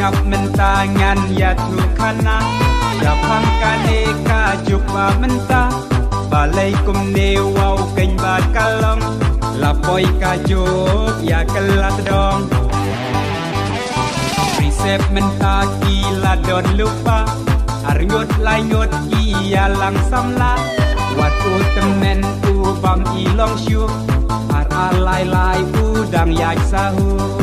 ngap mentangan ya tukana Japang kaneka jumpa mentah Balai kum newau keng bakalong Lapoi kajuk ya kelat dong Risep mentah gila don lupa Arngut laingut iya langsam lah Watu temen ubam ilong syuk Ar alai-lai udang yak sahu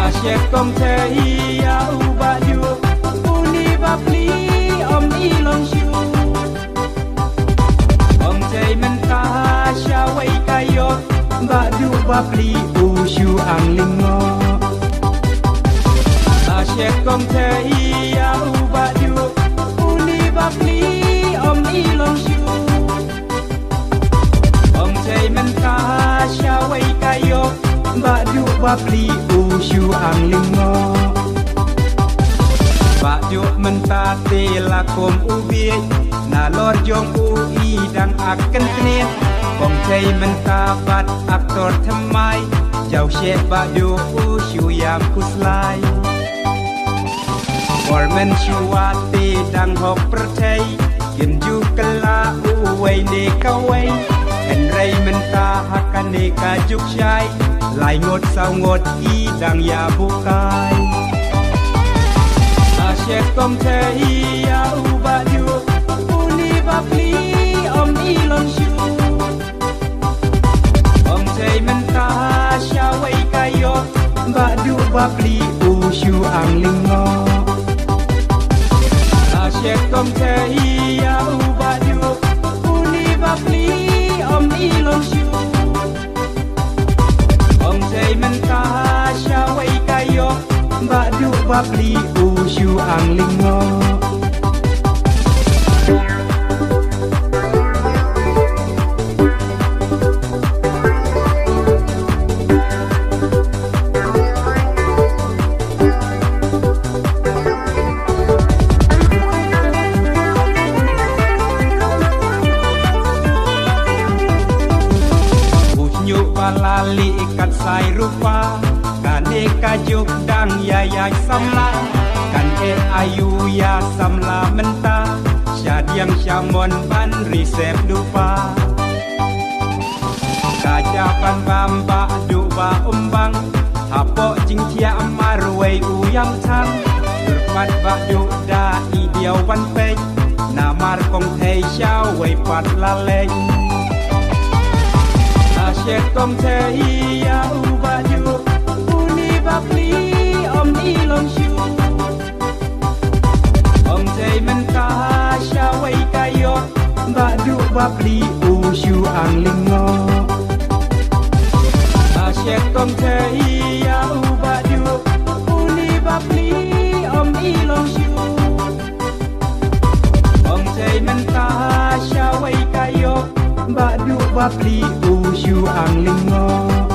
La syek kong te iya ubak juk Uni bapli om ilong syuk Om te mentah syawai kayok Bak du bapli usyu ang lingo La syek kong te iya ubak juk Uni bapli om ilong syuk Om te mentah syawai kayok Bak du bapli usyu ang lingo Bak du mentah tela kom ubiy Nalor jong ui dang akan kenit Kong te mentah bat aktor temai Jau syek bak du usyu yam kuslai Warmen syuwate dang hok percay Yen ju kela uway ne kaway En ray mentah hakan ne kajuk syai Lai ngot sao ngot i dang ya bukai Asyek kom te iya ubak juk Uni bapli om ilong syuk Om te mentah syawai kayok Bak du bapli usyu ang lingo Asyek kom te iya ubak juk Uni bapli om ilong syuk Om te mentah syawai kayok Bak du bapli usyu ang lingo Balali ikat sai rupa Kane kajuk dang yayak samla Kan ayu ya samla mentah Syadiang syamon ban risep dupa Kajaban bamba duba umbang Hapok jing cia marway uyam chang Berpat bak duk da idiau ban pek Namar kong thei syao way pat laleng Asyek kom te iya ubak juk Uni bapli om ilong syuk Om te mentah syawai kayok Bak du bapli usyu ang lingo Asyek kom te iya ubak juk Uni bapli om ilong syuk Om te mentah syawai kayok Bak du bapli usyu ang lingo